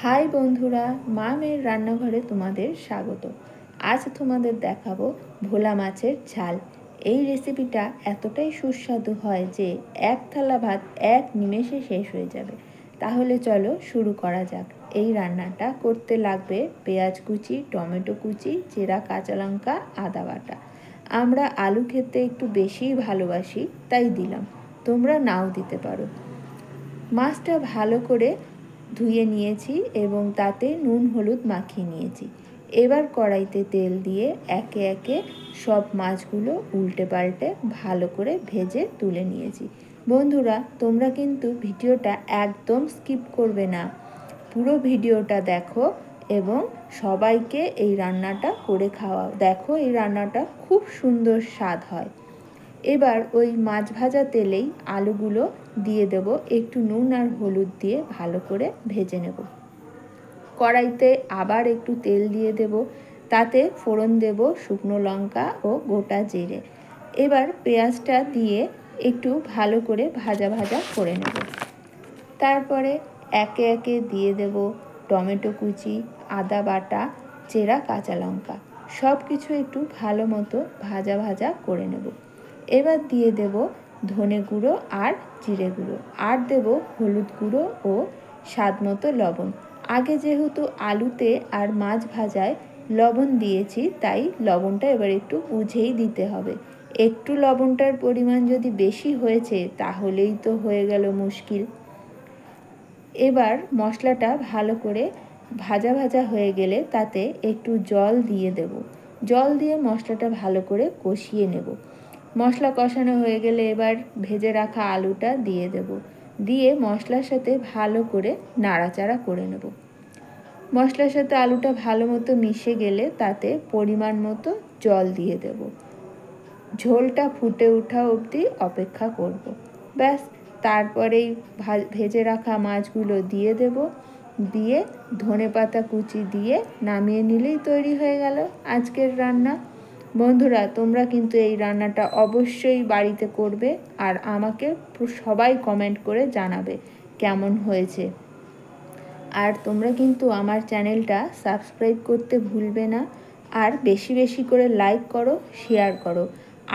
High বন্ধুরা, মা মেয়ের রান্নাঘরে তোমাদের স্বাগত। আজ তোমাদের দেখাবো ভোলা মাছের ঝাল। এই রেসিপিটা এতটাই সুস্বাদু হয় যে এক থালা ভাত এক নিমেষে শেষ হয়ে যাবে। তাহলে চলো শুরু করা যাক। এই রান্নাটা করতে লাগবে পেঁয়াজ কুচি, টমেটো কুচি, চেরা কাঁচা লঙ্কা, আদা বাটা। আমরা আলু খেতে একটু বেশিই ভালোবাসি, তাই দিলাম, তোমরা নাও দিতে পারো। মাছটা ভালো করে ধুয়ে নিয়েছি এবং তাতে নুন হলুদ মাখিয়ে নিয়েছি। এবার কড়াইতে তেল দিয়ে একে একে সব মাছগুলো উল্টে পাল্টে ভালো করে ভেজে তুলে নিয়েছি। বন্ধুরা, তোমরা কিন্তু ভিডিওটা একদম স্কিপ করবে না, পুরো ভিডিওটা দেখো এবং সবাইকে এই রান্নাটা করে খাওয়াও। দেখো, এই রান্নাটা খুব সুন্দর স্বাদ হয়। এবার ওই মাছ ভাজা তেলেই আলুগুলো দিয়ে দেব, একটু নুন আর হলুদ দিয়ে ভালো করে ভেজে নেব। কড়াইতে আবার একটু তেল দিয়ে দেব, তাতে ফোড়ন দেব শুকনো লঙ্কা ও গোটা জিরে। এবার পেঁয়াজটা দিয়ে একটু ভালো করে ভাজা ভাজা করে নেব। তারপরে একে একে দিয়ে দেব টমেটো কুচি, আদা বাটা, চেরা কাঁচা লঙ্কা। সব কিছু একটু ভালো মতো ভাজা ভাজা করে নেব। এবার দিয়ে দেব ধনে গুঁড়ো আর জিরে গুঁড়ো, আর দেব হলুদ গুঁড়ো ও স্বাদ মতো লবণ। আগে যেহেতু আলুতে আর মাছ ভাজায় লবণ দিয়েছি, তাই লবণটা এবার একটু বুঝেই দিতে হবে। একটু লবণটার পরিমাণ যদি বেশি হয়েছে তাহলেই তো হয়ে গেল মুশকিল। এবার মশলাটা ভালো করে ভাজা ভাজা হয়ে গেলে তাতে একটু জল দিয়ে দেব। জল দিয়ে মশলাটা ভালো করে কষিয়ে নেব। মশলা কষানো হয়ে গেলে এবার ভেজে রাখা আলুটা দিয়ে দেব, দিয়ে মশলার সাথে ভালো করে নাড়াচাড়া করে নেব। মশলার সাথে আলুটা ভালো মতো মিশে গেলে তাতে পরিমাণ মতো জল দিয়ে দেব। ঝোলটা ফুটে ওঠা অবধি অপেক্ষা করব। ব্যাস, তারপরেই ভেজে রাখা মাছগুলো দিয়ে দেব, দিয়ে ধনেপাতা কুচি দিয়ে নামিয়ে নিলেই তৈরি হয়ে গেল আজকের রান্না। বন্ধুরা, তোমরা কিন্তু এই রান্নাটা অবশ্যই বাড়িতে করবে আর আমাকে সবাই কমেন্ট করে জানাবে কেমন হয়েছে। আর তোমরা কিন্তু আমার চ্যানেলটা সাবস্ক্রাইব করতে ভুলবে না, আর বেশি বেশি করে লাইক করো, শেয়ার করো।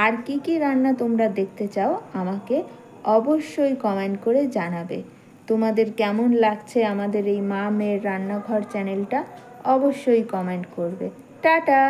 আর কি কি রান্না তোমরা দেখতে চাও আমাকে অবশ্যই কমেন্ট করে জানাবে। তোমাদের কেমন লাগছে আমাদের এই মা মেয়ের রান্নাঘর চ্যানেলটা অবশ্যই কমেন্ট করবে। টাটা।